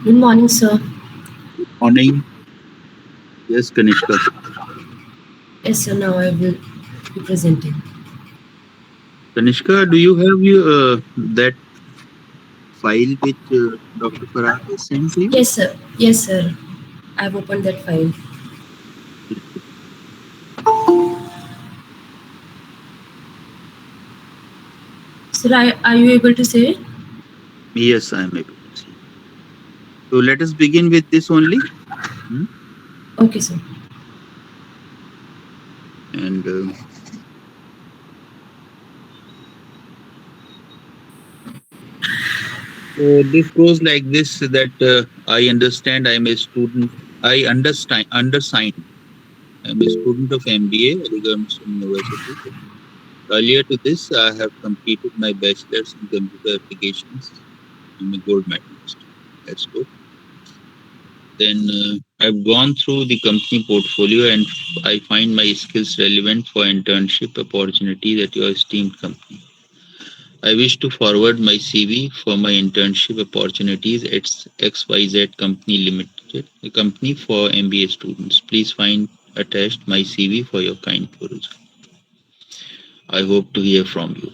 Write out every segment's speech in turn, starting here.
Good morning, sir. Morning. Yes, Kanishka. Yes, sir. Now I will be presenting. Kanishka, do you have that file which Dr. Farah has sent to you? Yes, sir. Yes, sir. I've opened that file. Sir, are you able to say it? Yes, I am able to see. So let us begin with this only. Hmm? Okay, sir. And so this goes like this that I understand I am a student. I undersigned. I am a student of MBA, Aligarh Muslim University. Earlier to this, I have completed my bachelor's in computer applications. I'm a gold medalist. That's good. Then I've gone through the company portfolio and I find my skills relevant for internship opportunities at your esteemed company. I wish to forward my CV for my internship opportunities at XYZ Company Limited, a company for MBA students. Please find attached my CV for your kind perusal. I hope to hear from you.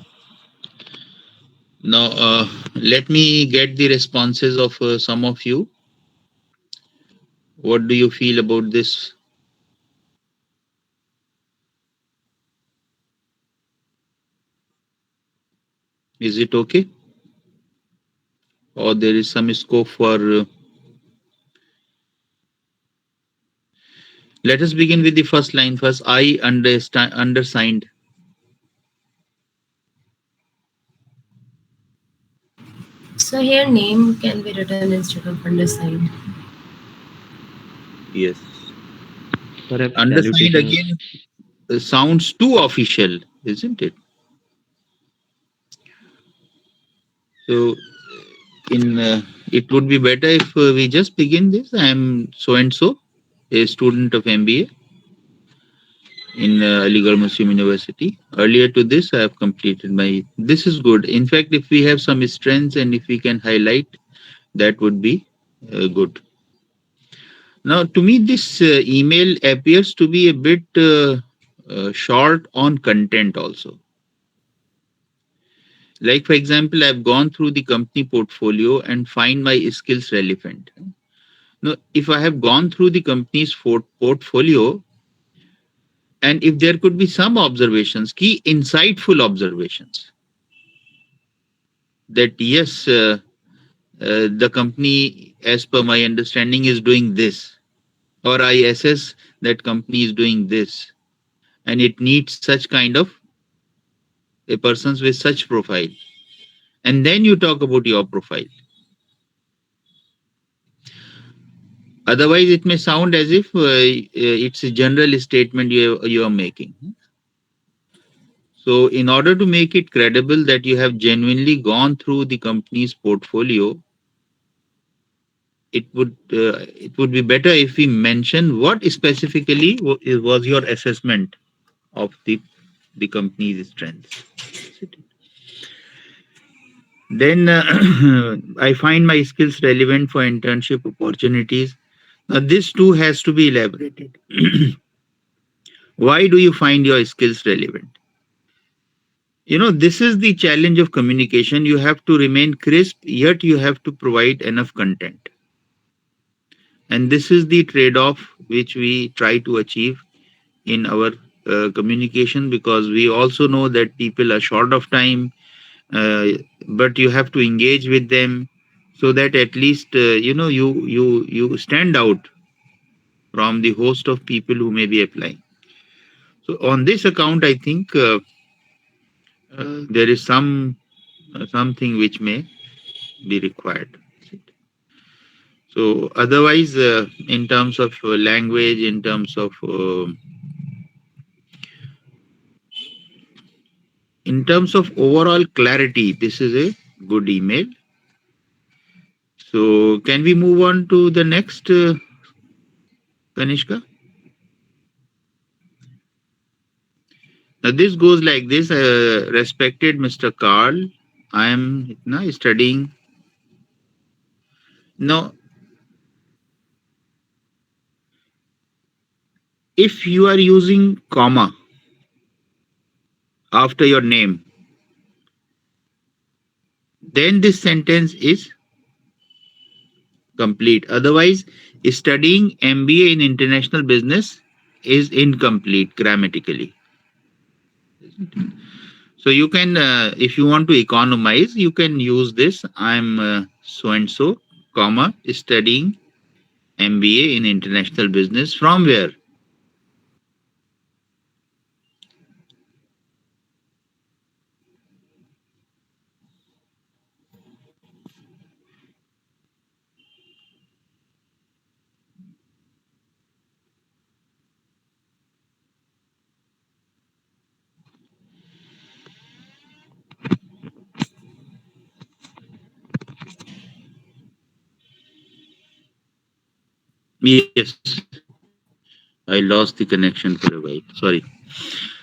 Now, let me get the responses of some of you. What do you feel about this? Is it okay? Or there is some scope for let us begin with the first line first. I understand undersigned. So here name can be written instead of undersigned. Yes. Perhaps Undersigned salutations. again sounds too official, isn't it? So in it would be better if we just begin this. I am so and so, a student of MBA in Aligarh Muslim University. Earlier to this, I have completed my. This is good. In fact, if we have some strengths and if we can highlight, that would be good. Now, to me, this email appears to be a bit short on content also. Like, for example, I've gone through the company portfolio and find my skills relevant. Now, if I have gone through the company's portfolio, and if there could be some observations, key insightful observations, that yes, the company, as per my understanding, is doing this, or I assess that company is doing this, and it needs such kind of a persons with such profile, and then you talk about your profile. Otherwise it may sound as if it's a general statement you are making. So in order to make it credible that you have genuinely gone through the company's portfolio, it would be better if we mention what specifically was your assessment of the company's strengths. Then I find my skills relevant for internship opportunities. Now, this too has to be elaborated. Why do you find your skills relevant? This is the challenge of communication. You have to remain crisp, yet you have to provide enough content. And this is the trade off which we try to achieve in our communication, because we also know that people are short of time, uh, but you have to engage with them so that at least you stand out from the host of people who may be applying. So on this account, I think there is something which may be required. So otherwise, in terms of language, in terms of overall clarity, this is a good email. So can we move on to the next, Kanishka? Now this goes like this: respected Mr. Carl, I am studying. No, If you are using comma after your name, then this sentence is complete. Otherwise, studying MBA in international business is incomplete grammatically. So you can, if you want to economize, you can use this. I'm so and so, comma, studying MBA in international business from where? Yes, I lost the connection for a while. Sorry.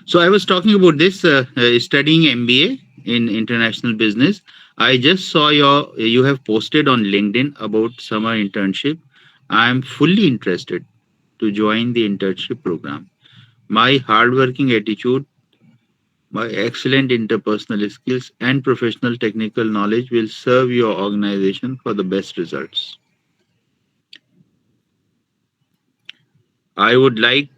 So I was talking about this studying MBA in international business. I just saw you have posted on LinkedIn about summer internship. I am fully interested to join the internship program. My hardworking attitude, my excellent interpersonal skills, and professional technical knowledge will serve your organization for the best results. I would like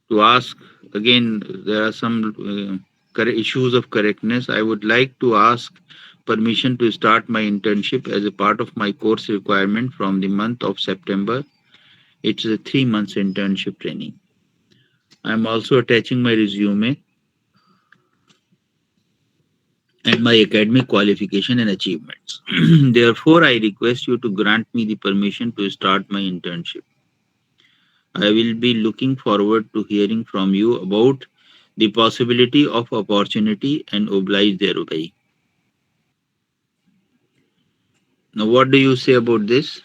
to ask again, there are some issues of correctness. I would like to ask permission to start my internship as a part of my course requirement from the month of September. It's a 3 months internship training. I'm also attaching my resume and my academic qualification and achievements. Therefore, I request you to grant me the permission to start my internship. I will be looking forward to hearing from you about the possibility of opportunity and oblige thereby. Now, what do you say about this?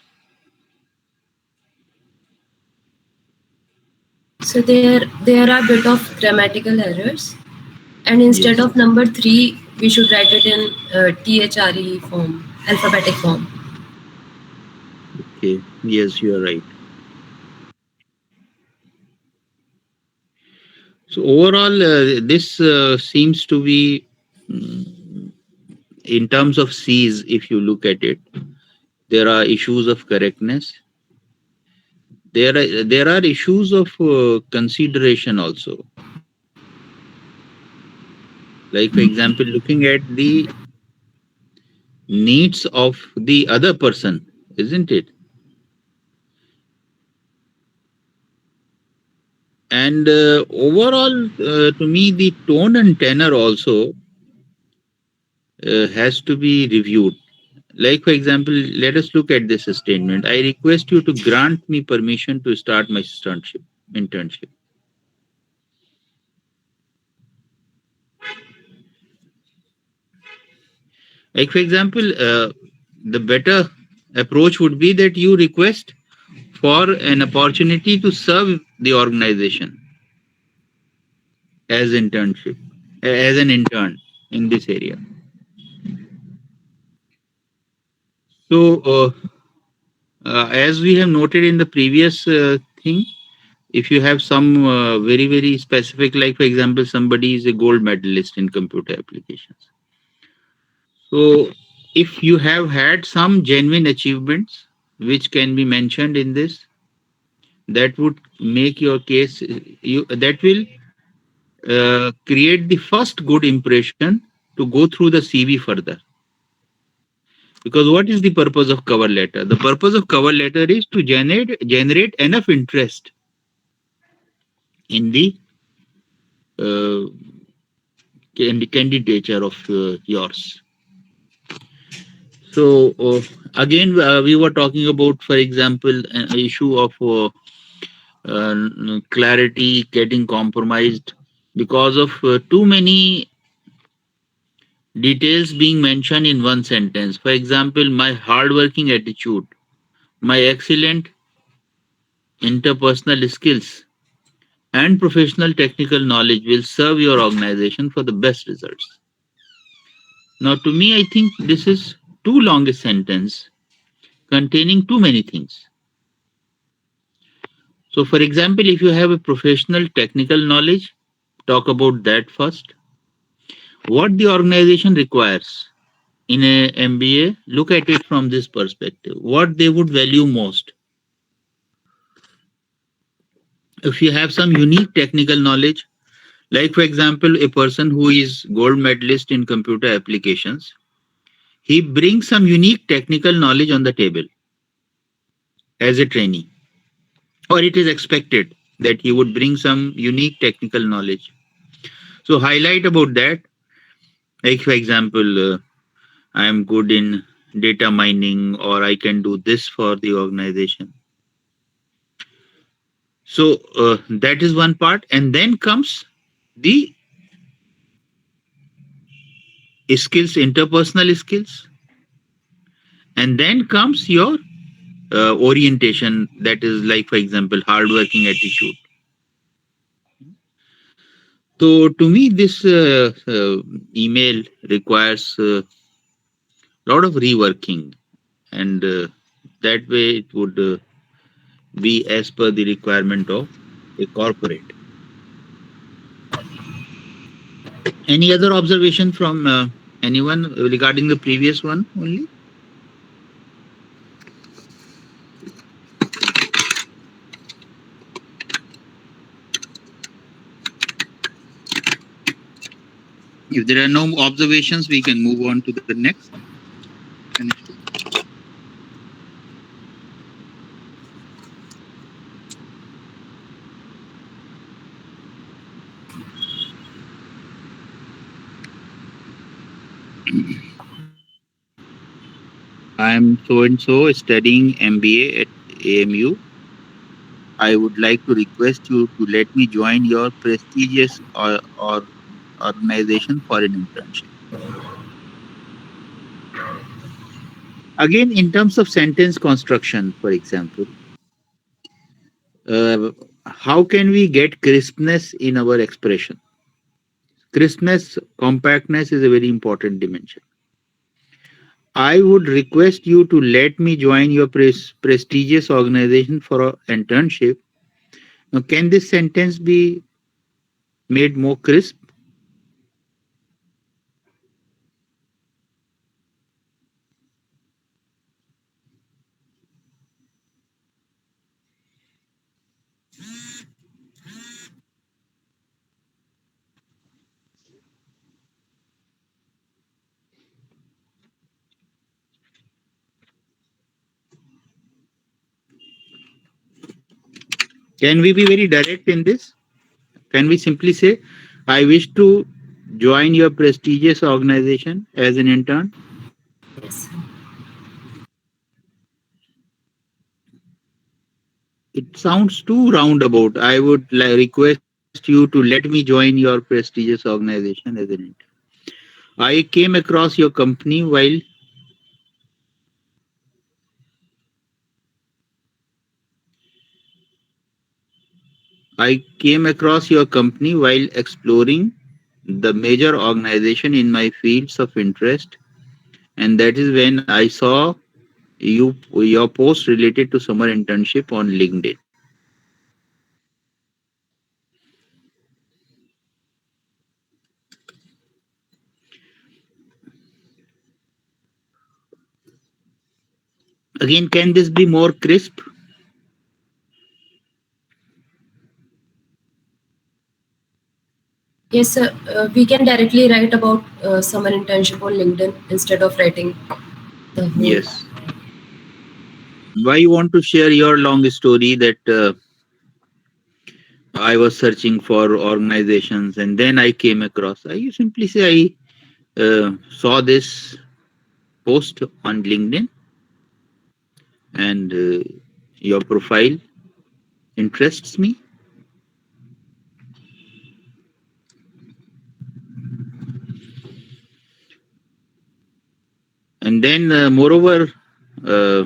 So there are bit of grammatical errors, and instead Yes. of number 3, we should write it in THRE form, alphabetic form. Okay. Yes, you are right. So overall, this seems to be, in terms of C's, if you look at it, there are issues of correctness. There are issues of consideration also. Like for example, looking at the needs of the other person, isn't it? And overall, to me, the tone and tenor also has to be reviewed. Like, for example, let us look at this statement. I request you to grant me permission to start my internship. Like, for example, the better approach would be that you request for an opportunity to serve the organization as internship, as an intern in this area. So, as we have noted in the previous thing, if you have some very specific, like for example, somebody is a gold medalist in computer applications. So, if you have had some genuine achievements which can be mentioned in this, that would make your case. That will create the first good impression to go through the CV further. Because what is the purpose of cover letter? The purpose of cover letter is to generate enough interest in the uh, candidature of yours. So again, we were talking about, for example, an issue of clarity getting compromised because of too many details being mentioned in one sentence. For example, my hardworking attitude, my excellent interpersonal skills, and professional technical knowledge will serve your organization for the best results. Now, to me, I think this is too long a sentence containing too many things. So, for example, if you have a professional technical knowledge, talk about that first. What the organization requires in a MBA, look at it from this perspective. What they would value most. If you have some unique technical knowledge, like for example, a person who is gold medalist in computer applications, he brings some unique technical knowledge on the table as a trainee, or it is expected that he would bring some unique technical knowledge. So highlight about that. Like for example, I am good in data mining, or I can do this for the organization. So that is one part, and then comes the skills, interpersonal skills, and then comes your orientation. That is like, for example, hardworking attitude. So to me, this email requires a lot of reworking, and that way it would be as per the requirement of a corporate. Any other observation from anyone regarding the previous one only? If there are no observations, we can move on to the next. I am so and so studying MBA at AMU. I would like to request you to let me join your prestigious or organization for an internship. Again, in terms of sentence construction, for example, uh, how can we get crispness in our expression? Crispness, compactness is a very important dimension. I would request you to let me join your prestigious organization for an internship. Now, can this sentence be made more crisp? Can we be very direct in this? Can we simply say, I wish to join your prestigious organization as an intern? Yes. It sounds too roundabout. I would request you to let me join your prestigious organization as an intern. I came across your company while I came across your company while exploring the major organization in my fields of interest, and that is when I saw your post related to summer internship on LinkedIn. Again, can this be more crisp? Yes, sir. We can directly write about summer internship on LinkedIn instead of writing the whole. Yes. Why you want to share your long story that I was searching for organizations and then I came across? You simply say I saw this post on LinkedIn and your profile interests me. And then, moreover, uh,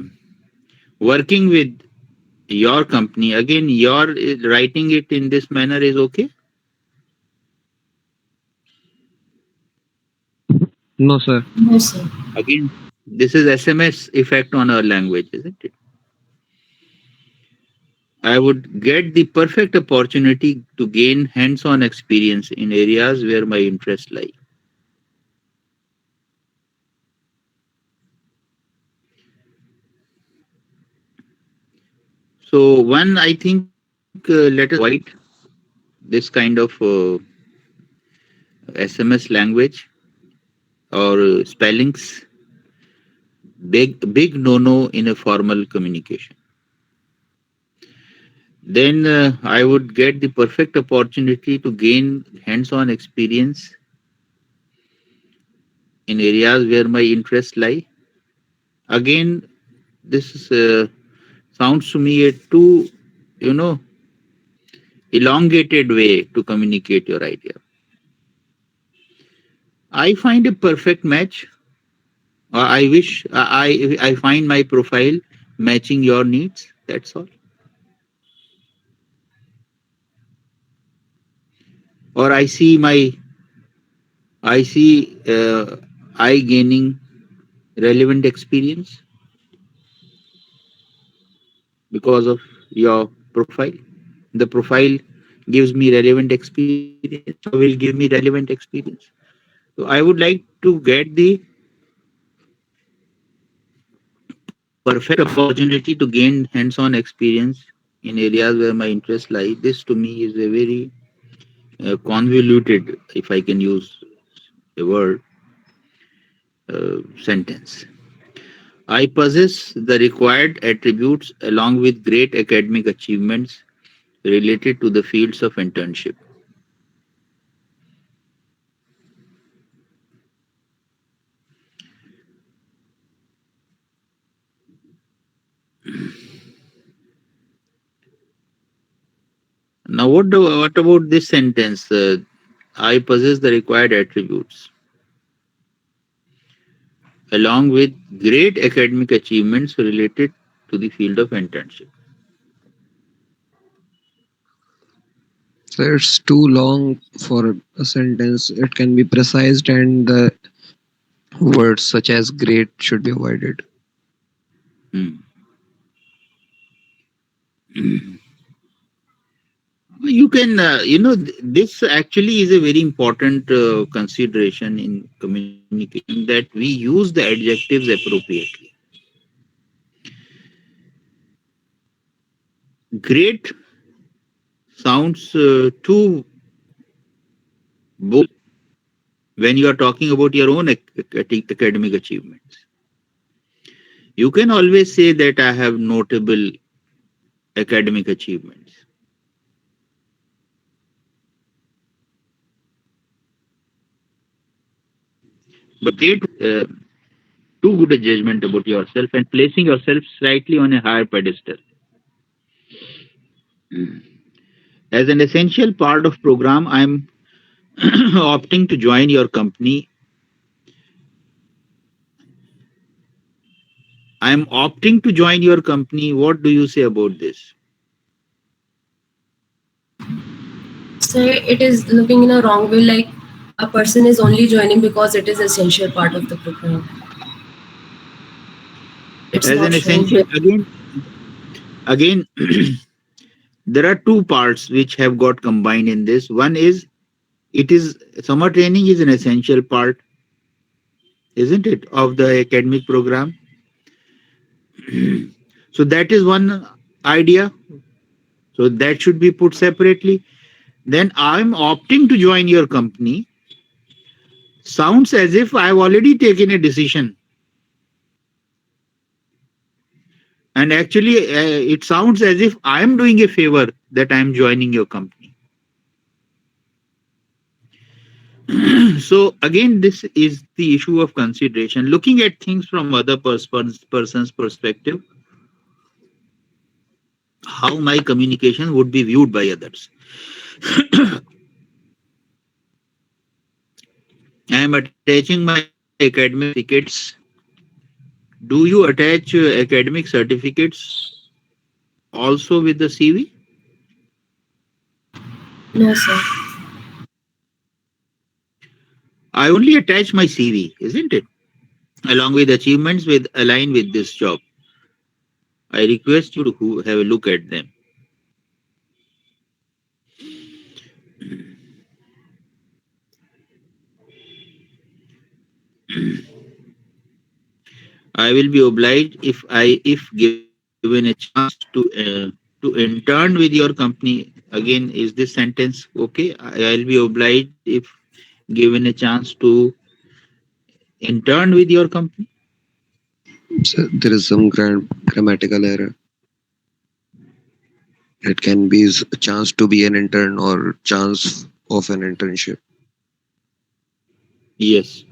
working with your company, again, your writing it in this manner is okay. No, sir. No, sir. Again, this is SMS effect on our language, isn't it? I would get the perfect opportunity to gain hands-on experience in areas where my interests lie. So one, I think, let us avoid this kind of SMS language or spellings. Big no-no in a formal communication. Then I would get the perfect opportunity to gain hands-on experience in areas where my interests lie. Again, this sounds to me a too, you know, elongated way to communicate your idea. I find a perfect match. I wish I find my profile matching your needs. That's all. Or I see I gaining relevant experience because of your profile. The profile gives me relevant experience or will give me relevant experience. So I would like to get the perfect opportunity to gain hands-on experience in areas where my interests lie. This to me is a very convoluted, if I can use a word, sentence. I possess the required attributes along with great academic achievements related to the fields of internship. Now, what about this sentence? I possess the required attributes along with great academic achievements related to the field of internship. So it's too long for a sentence. It can be precised, and the words such as great should be avoided. Hmm. You can, this actually is a very important consideration in communication that we use the adjectives appropriately. Great sounds too bold when you are talking about your own academic achievements. You can always say that I have notable academic achievements. But great too good a judgment about yourself and placing yourself slightly on a higher pedestal. As an essential part of program, I'm opting to join your company. I'm opting to join your company. What do you say about this? So it is looking in a wrong way, like a person is only joining because it is essential part of the program. It's As not an showing. essential, again, there are two parts which have got combined in this. One is it is summer training is an essential part, isn't it, of the academic program? So that is one idea. So that should be put separately. Then I'm opting to join your company. Sounds as if I've already taken a decision. And actually, it sounds as if I'm doing a favor that I'm joining your company. So again, this is the issue of consideration. Looking at things from other person's perspective, how my communication would be viewed by others. I am attaching my academic certificates. Do you attach academic certificates also with the CV? No, sir. I only attach my CV, isn't it? Along with achievements with align with this job. I request you to have a look at them. I will be obliged if given a chance to intern with your company. Again, is this sentence okay? I'll be obliged if given a chance to intern with your company. So there is some grammatical error. It can be a chance to be an intern or chance of an internship. Yes.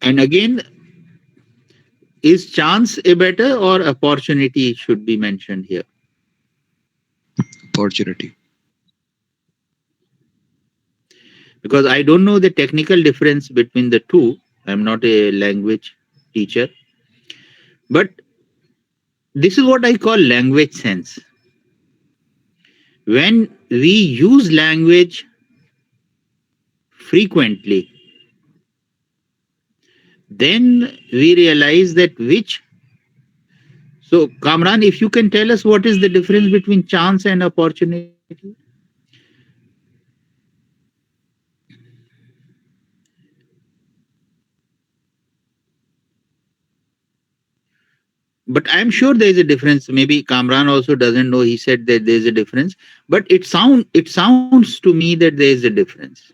And again, is chance a better or opportunity should be mentioned here? Opportunity. Because I don't know the technical difference between the two. I'm not a language teacher, but this is what I call language sense. When we use language frequently, then we realize that which. So, Kamran, if you can tell us what is the difference between chance and opportunity? But I'm sure there is a difference. Maybe Kamran also doesn't know. He said that there is a difference, but it sounds to me that there is a difference.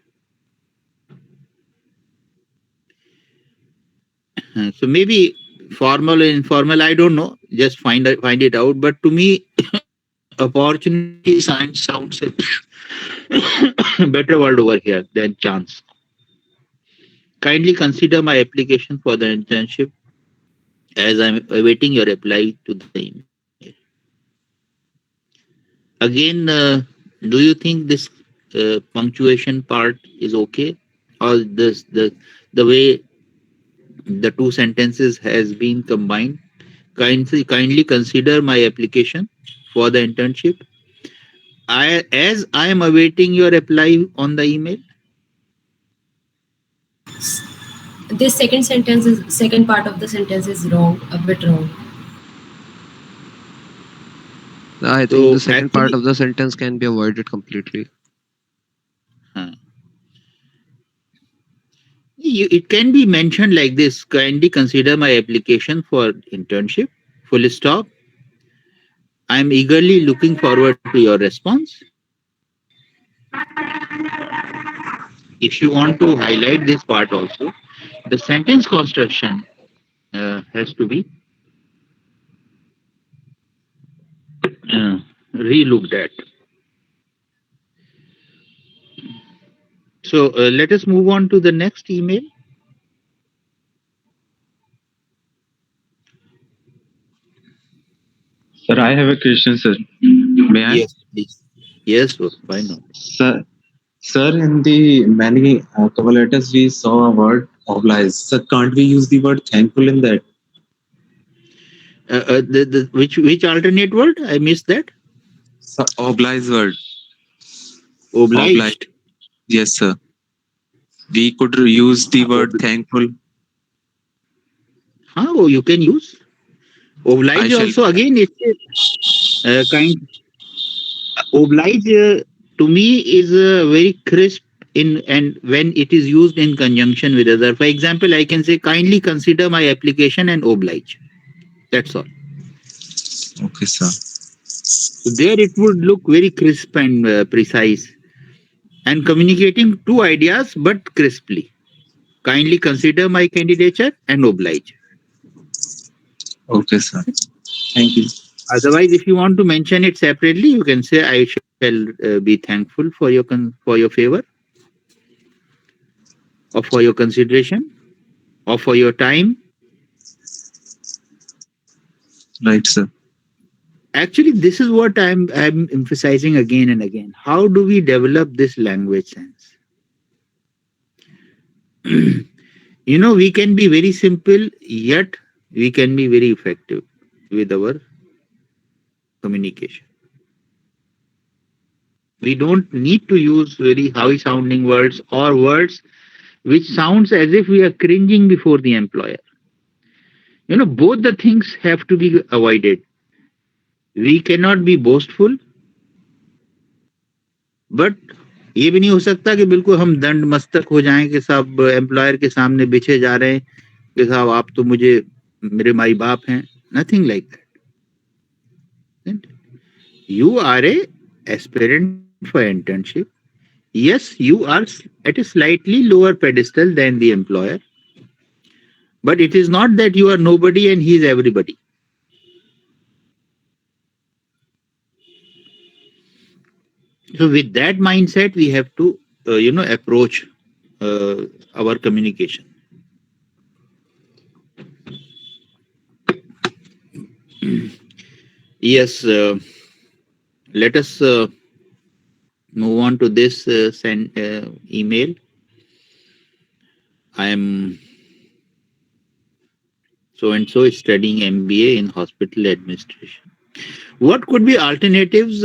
So maybe formal or informal, I don't know. Just find it out. But to me, opportunity sounds a better word over here than chance. Kindly consider my application for the internship as I'm awaiting your reply to the email. Again, do you think this punctuation part is okay, or the way the two sentences has been combined? Kindly consider my application for the internship. I am awaiting your reply on the email. This second part of the sentence is wrong, a bit wrong. I think So the second part actually, of the sentence can be avoided completely. uh, it can be mentioned like this: kindly consider my application for internship. Full stop. I am eagerly looking forward to your response. If you want to highlight this part also, the sentence construction has to be uh, re-looked at. So let us move on to the next email. Sir, I have a question, sir. May I? Yes, please. Yes, why not? Sir, sir, in the many cover letters, we saw a word oblige. Sir, can't we use the word thankful in that? Which alternate word? I missed that. Sir, oblige word. Oblige. Obliged. Yes, sir. We could use the word Ob- thankful. How you can use I oblige shall. also? Again, it's a kind oblige to me is very crisp in and when it is used in conjunction with other. For example, I can say kindly consider my application and oblige. That's all. Okay, sir. So there it would look very crisp and precise and communicating two ideas but crisply. Kindly consider my candidature and oblige. Okay, sir. Thank you. Otherwise, if you want to mention it separately, you can say I shall be thankful for for your favor or for your consideration or for your time. Right, sir. Actually, this is what I'm emphasizing again and again. How do we develop this language sense? We can be very simple, yet we can be very effective with our communication. We don't need to use very high sounding words or words which sounds as if we are cringing before the employer. Both the things have to be avoided. We cannot be boastful, but ये भी नहीं हो सकता कि बिल्कुल हम दंड मस्तक हो जाएं कि साहब एम्प्लॉयर के सामने बिछे जा रहे हैं कि साहब आप तो मुझे मेरे माई बाप हैं. Nothing like that. You are a aspirant for internship. Yes, you are at a slightly lower pedestal than the employer, but it is not that you are nobody and he is everybody. So with that mindset, we have to, approach our communication. Yes, let us move on to this email. I am so and so studying MBA in hospital administration. What could be alternatives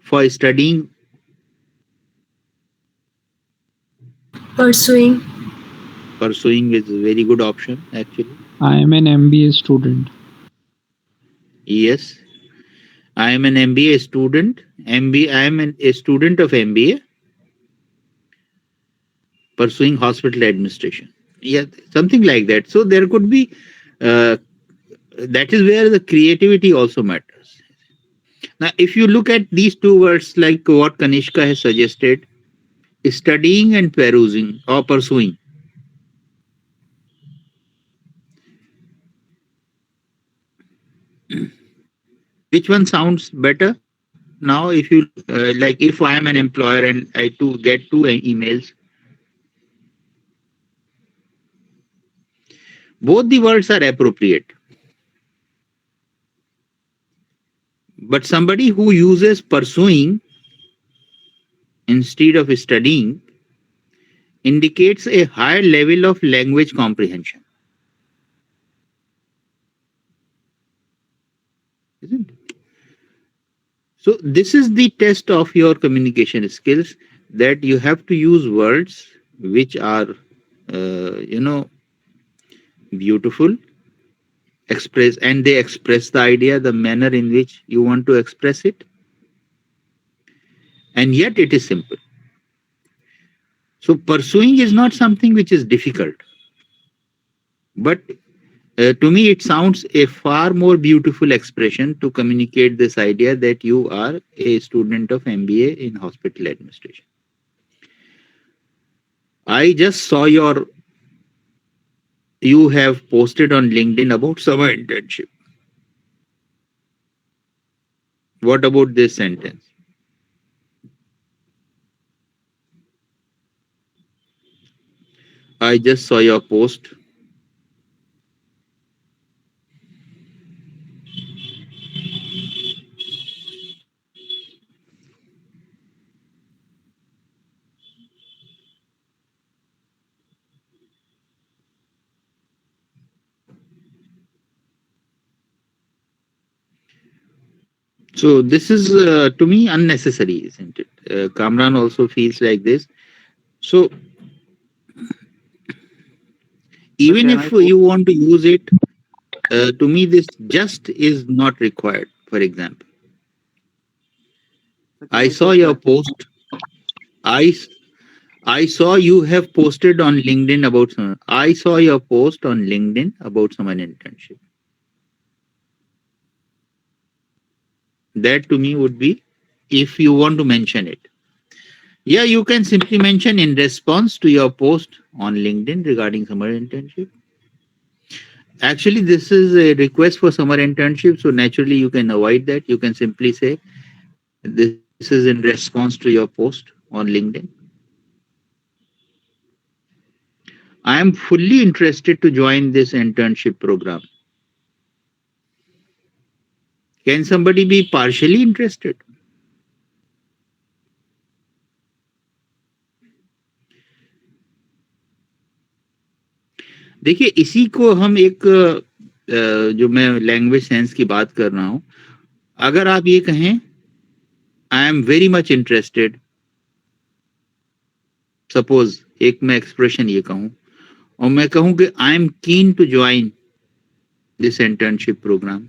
for studying? Pursuing. Pursuing is a very good option, actually. I am an MBA student. Yes, I am an MBA student. I am a student of MBA pursuing hospital administration. Yeah, something like that. So there could be, that is where the creativity also matters. Now, if you look at these two words, like what Kanishka has suggested, studying and perusing or pursuing. Which one sounds better? Now, if you like, if I am an employer and I to get two emails, both the words are appropriate. But somebody who uses pursuing instead of studying indicates a higher level of language comprehension. Isn't it? So this is the test of your communication skills, that you have to use words which are, beautiful, express, and they express the idea, the manner in which you want to express it, and yet it is simple. So pursuing is not something which is difficult, but to me it sounds a far more beautiful expression to communicate this idea that you are a student of MBA in hospital administration. I just saw you have posted on LinkedIn about summer internship. What about this sentence? I just saw your post. So this is to me unnecessary, isn't it? Kamran also feels like this. So even can if I you want to use it, to me this just is not required. For example, I saw your post. I I saw you have posted on LinkedIn about some. I saw your post on LinkedIn about some internship. That to me would be, if you want to mention it. Yeah, you can simply mention in response to your post on LinkedIn regarding summer internship. Actually, this is a request for summer internship, so naturally you can avoid that. You can simply say, this is in response to your post on LinkedIn. I am fully interested to join this internship program. Can somebody be partially interested? देखिए, इसी को हम एक जो मैं language sense की बात कर रहा हूं, अगर आप ये कहें I am very much interested, suppose एक मैं एक्सप्रेशन ये कहूं, और मैं कहूं कि I am keen to join this internship program,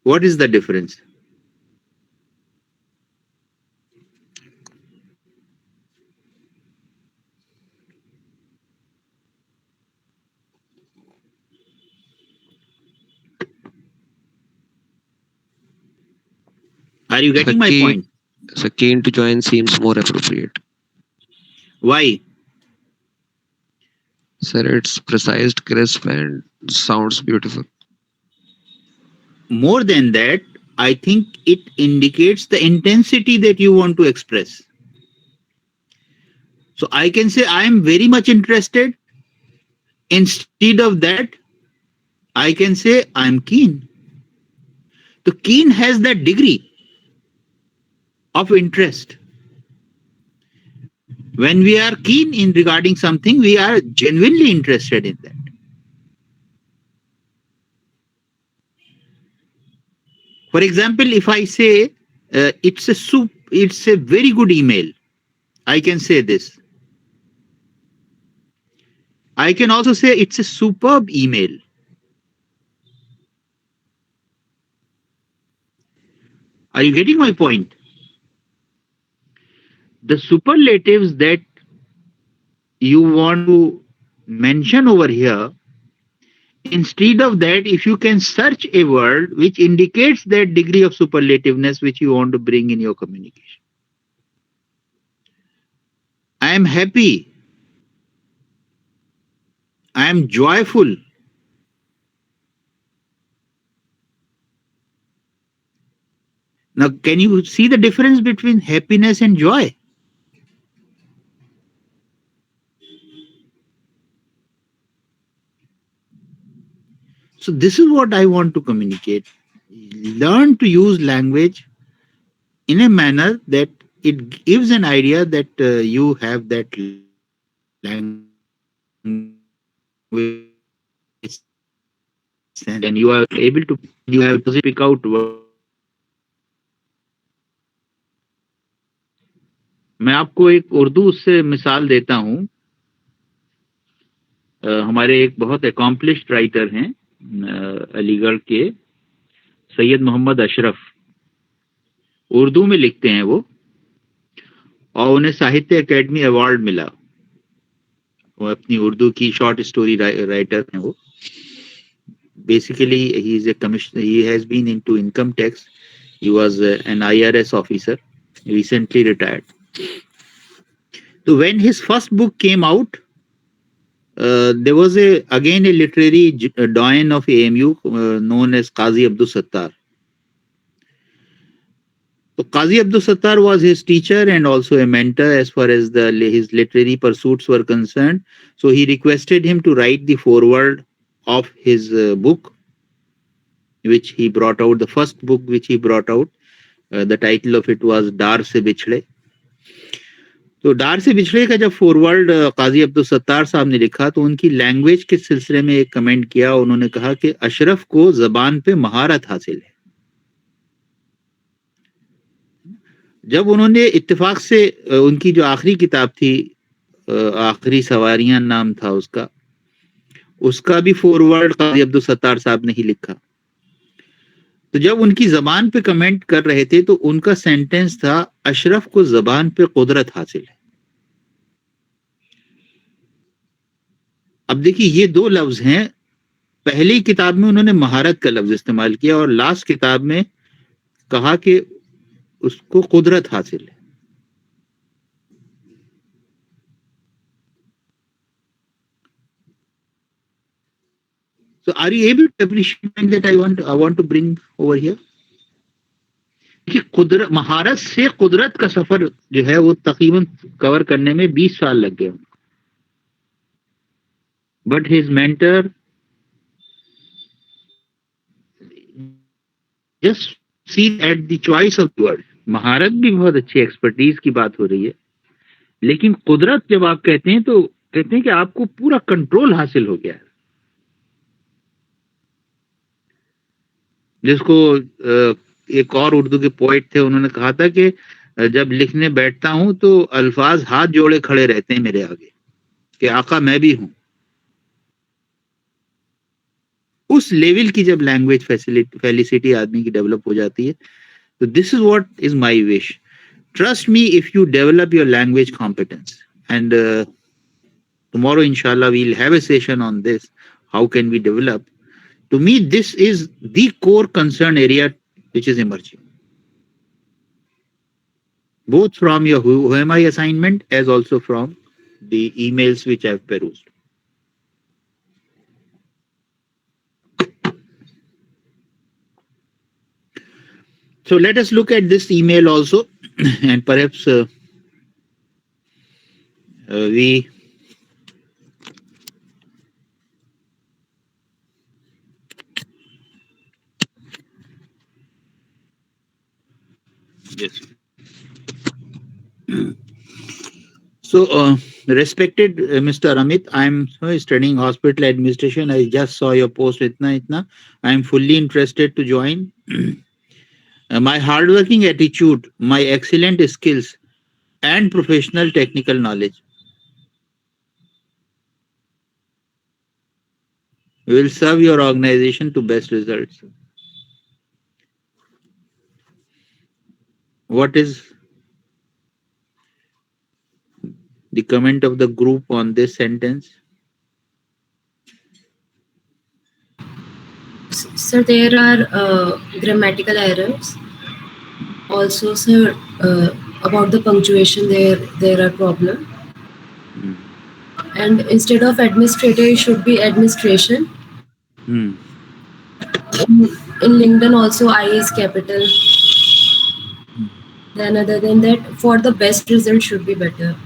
what is the difference? Are you getting my keen- point? So keen to join seems more appropriate. Why? Sir, it's precise, crisp, and sounds beautiful. More than that, I think it indicates the intensity that you want to express. So I can say I am very much interested. Instead of that, I can say I am keen. So keen has that degree of interest. When we are keen in regarding something, we are genuinely interested in that. For example, if I say it's a very good email, I can say this. I can also say it's a superb email. Are you getting my point? The superlatives that you want to mention over here, instead of that, if you can search a word which indicates that degree of superlativeness which you want to bring in your communication. I am happy. I am joyful. Now, can you see the difference between happiness and joy? So, this is what I want to communicate. Learn to use language in a manner that it gives an idea that you have that language sense and you are able to pick out मैं आपको एक उर्दू से मिसाल देता हूं हमारे एक बहुत अकॉम्प्लिश्ड राइटर हैं अलीगढ़ के सैयद मोहम्मद अशरफ उर्दू में लिखते हैं वो और उन्हें साहित्य अकेडमी अवार्ड मिला वो अपनी उर्दू की शॉर्ट स्टोरी राइटर हैं वो basically he has been into income tax. He was an IRS officer, recently retired. So when his first book came out, there was again a literary doyen of AMU known as Qazi Abdul Sattar. So Qazi Abdul Sattar was his teacher and also a mentor as far as his literary pursuits were concerned. So he requested him to write the foreword of his book, which he brought out, the first book which he brought out. The title of it was डार से बिछड़े. तो डार से बिछड़े का जब forward काजी अब्दुल सत्तार साहब ने लिखा तो उनकी लैंग्वेज के सिलसिले में एक कमेंट किया. उन्होंने कहा कि अशरफ को जबान पे महारत हासिल है. जब उन्होंने इत्तेफाक से उनकी जो आखिरी किताब थी आखिरी सवारियां नाम था उसका भी फॉरवर्ड काजी अब्दुल सत्तार साहब ने ही लिखा. तो जब उनकी जबान पे कमेंट कर रहे थे तो उनका सेंटेंस था अशरफ को जबान पे कुदरत हासिल है. अब देखिए ये दो लफ्ज हैं. पहली किताब में उन्होंने महारत का लफ्ज इस्तेमाल किया और लास्ट किताब में कहा कि उसको कुदरत हासिल है. So are you able to appreciate that I want to bring over here? कि कुदरत महारत से कुदरत का सफर जो है वो तकरीबन कवर करने में 20 साल लग गए. But his mentor just see at the choice of word. महारत भी बहुत अच्छी एक्सपर्टीज की बात हो रही है लेकिन कुदरत जब आप कहते हैं तो कहते हैं कि आपको पूरा कंट्रोल हासिल हो गया है. जिसको एक और उर्दू के पोइट थे उन्होंने कहा था कि जब लिखने बैठता हूं तो अल्फाज हाथ जोड़े खड़े रहते हैं मेरे आगे कि आका मैं भी हूं. उस लेवल की जब लैंग्वेज फेलिसिटी आदमी की डेवलप हो जाती है तो this is what is my wish. Trust me if you develop your language competence and tomorrow inshallah we'll have a session on this, how can we develop. To me, this is the core concern area which is emerging. both from your who assignment as also from the emails which I've perused. So let us look at this email also, and perhaps we yes. So, respected Mr. Amit, I'm studying hospital administration. I just saw your post. Itna. I'm fully interested to join. My hardworking attitude, my excellent skills, and professional technical knowledge will serve your organization to best results. What is the comment of the group on this sentence? Sir, there are grammatical errors. Also, sir, about the punctuation, there are problem. Hmm. And instead of administrator, it should be administration. Hmm. In LinkedIn, also I is capital. Then, other than that, for the best result, should be better.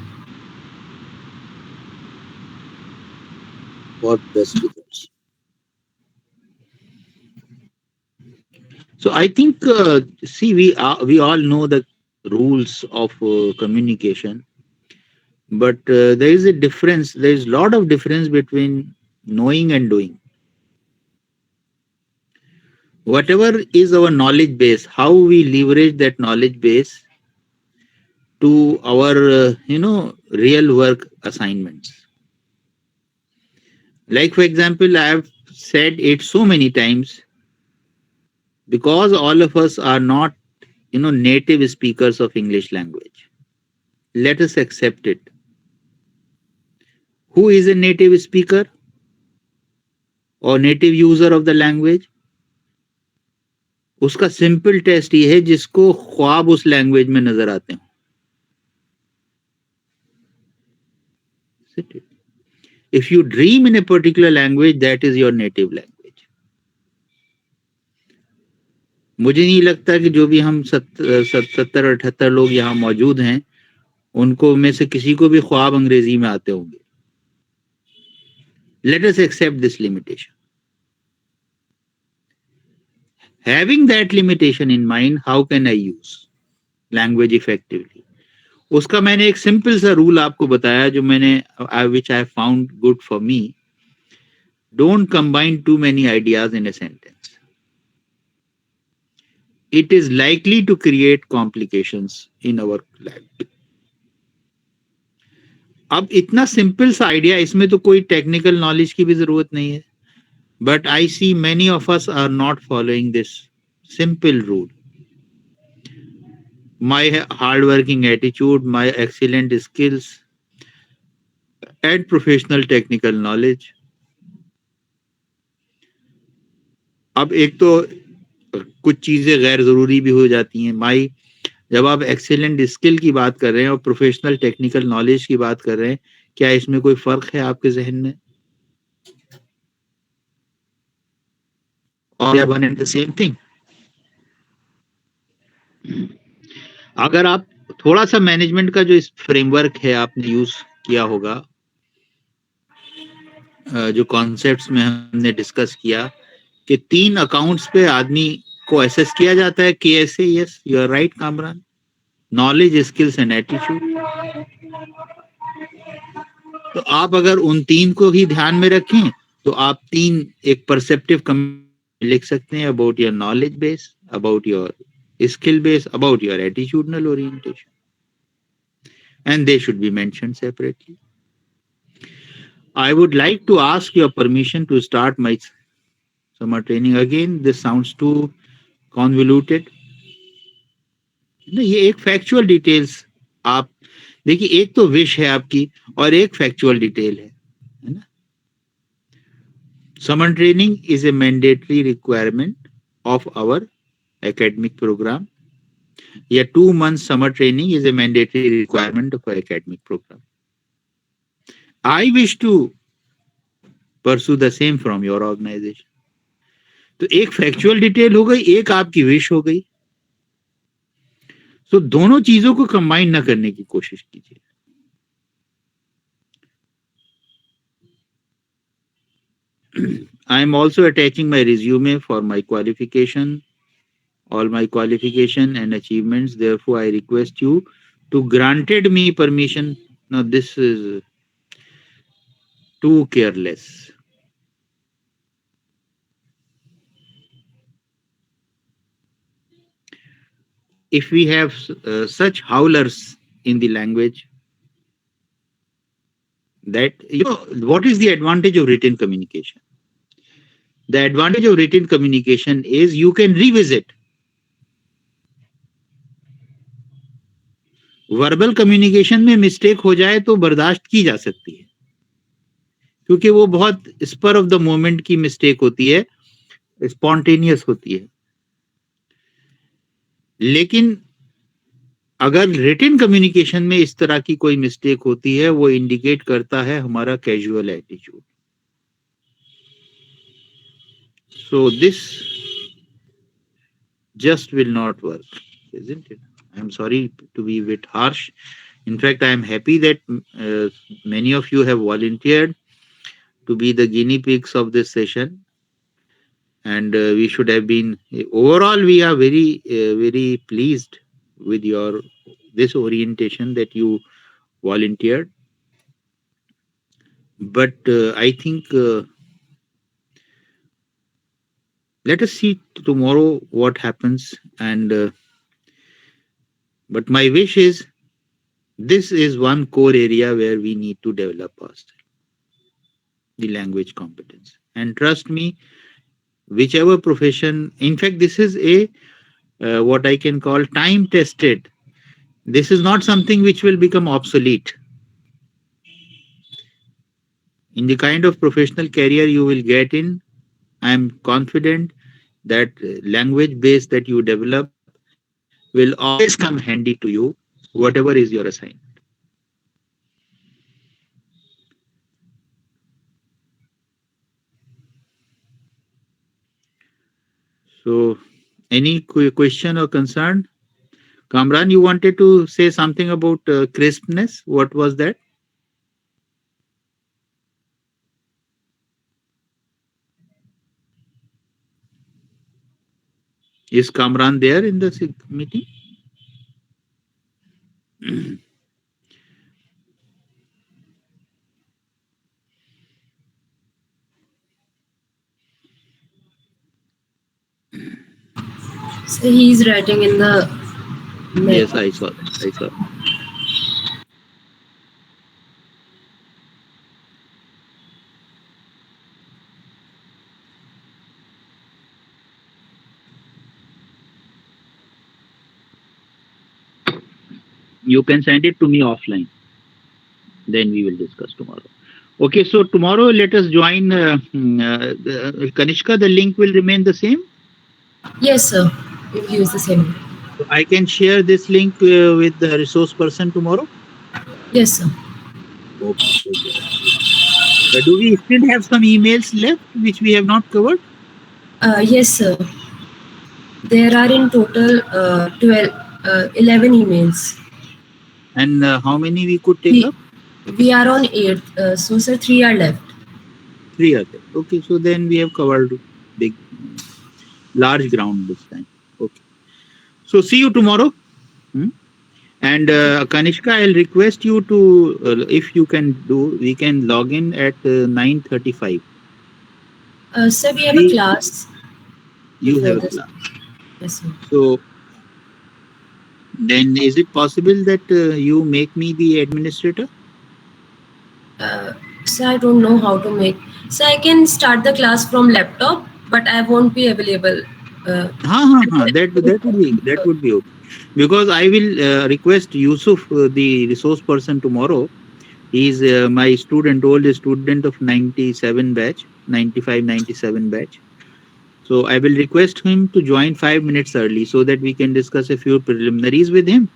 For best results. So I think, see, we all know the rules of communication, but there is a difference. There is a lot of difference between knowing and doing. Whatever is our knowledge base, how we leverage that knowledge base to our real work assignments. Like for example, I have said it so many times, because all of us are not native speakers of English language. Let us accept it. Who is a native speaker और native user of the language? उसका simple test ये है जिसको ख्वाब उस language में नजर आते हैं. If you dream in a particular language, that is your native language. मुझे नहीं लगता कि जो भी हम 70-78 लोग यहाँ मौजूद हैं, उनको में से किसी को भी ख्वाब अंग्रेजी में आते होंगे. Let us accept this limitation. Having that limitation in mind, how can I use language effectively? उसका मैंने एक सिंपल सा रूल आपको बताया जो मैंने which I found good for me. Don't combine too many ideas in a sentence. It is likely to create complications in our language. अब इतना सिंपल सा आइडिया, इसमें तो कोई टेक्निकल नॉलेज की भी जरूरत नहीं है, but I see many of us are not following this simple rule. My hardworking attitude, my excellent skills, and professional technical knowledge. अब एक तो कुछ चीजें गैर जरूरी भी हो जाती हैं. माई जब आप एक्सीलेंट स्किल की बात कर रहे हैं और प्रोफेशनल टेक्निकल नॉलेज की बात कर रहे हैं, क्या इसमें कोई फर्क है आपके जहन में? और one and the same thing. अगर आप थोड़ा सा मैनेजमेंट का जो इस फ्रेमवर्क है आपने यूज किया होगा, जो कॉन्सेप्ट्स में हमने डिस्कस किया कि 3 अकाउंट्स पे आदमी को असेस किया जाता है. कैसे? Yes, you are right Kamran. Knowledge, skills and attitude. तो आप अगर उन 3 को ही ध्यान में रखें तो आप 3 एक परसेप्टिव कमेंट लिख सकते हैं about your knowledge base, about your skill base, about your attitudinal orientation, and they should be mentioned separately. I would like to ask your permission to start my summer training. Again, this sounds too convoluted. ये एक factual details आप देखिए, एक तो wish है आपकी और एक फैक्चुअल डिटेल है ना. Summer training is a mandatory requirement of our academic program. या 2 months summer training is a mandatory requirement of our academic program. I wish to pursue the same from your organization. तो एक factual detail हो गई, एक आपकी wish हो गई. तो दोनों चीजों को कंबाइन ना करने की कोशिश कीजिए. I am also attaching my resume for my qualification, all my qualification and achievements. Therefore, I request you to granted me permission. Now, this is too careless. If we have such howlers in the language, that, what is the advantage of written communication? The advantage of written communication is you can revisit. Verbal communication में mistake हो जाए तो बर्दाश्त की जा सकती है, क्योंकि वो बहुत स्पर ऑफ द मोमेंट की मिस्टेक होती है, स्पॉन्टेनियस होती है. लेकिन अगर रिटन कम्युनिकेशन में इस तरह की कोई मिस्टेक होती है, वो इंडिकेट करता है हमारा casual attitude. So this just will not work, isn't it? I'm sorry to be a bit harsh. In fact, I am happy that many of you have volunteered to be the guinea pigs of this session. And we should have been, overall, we are very pleased with this orientation that you volunteered. But I think let us see tomorrow what happens. And but my wish is, this is one core area where we need to develop ourselves, the language competence. And trust me, whichever profession, in fact, this is a what I can call time tested. This is not something which will become obsolete. In the kind of professional career you will get in, I am confident that language base that you develop will always come handy to you, whatever is your assignment. So, any question or concern? Kamran, you wanted to say something about crispness. What was that? Is Kamran there in the meeting? So he's writing in the mail. Yes, I saw that. I saw. You can send it to me offline. Then we will discuss tomorrow. Okay, so tomorrow let us join Kanishka. The link will remain the same. Yes, sir. We'll use the same. I can share this link with the resource person tomorrow. Yes, sir. Okay. Do we still have some emails left which we have not covered? Yes, sir. There are in total 11 emails. And how many we could take up? We are on 8. So, sir, 3 are left. 3 are there. Okay, so then we have covered large ground this time. Okay. So see you tomorrow. And Kanishka, I'll request you to, if you can do, we can log in at 9:35. Sir, we have a class. You have a class. Yes, sir. So then is it possible that you make me the administrator? Sir, I don't know how to make. So I can start the class from laptop, but I won't be available. That would be okay. Because I will request Yusuf, the resource person, tomorrow. He is my student, old student of 97 batch, 95, 97 batch. So I will request him to join 5 minutes early so that we can discuss a few preliminaries with him,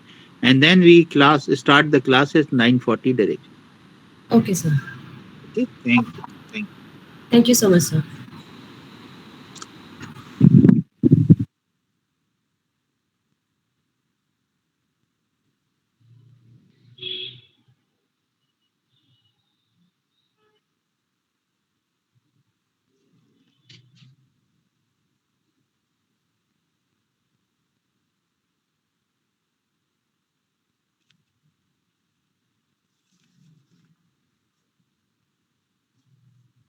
and then we start the class at 9:40 direct. Okay, sir. Okay, thank you. Thank you so much, sir.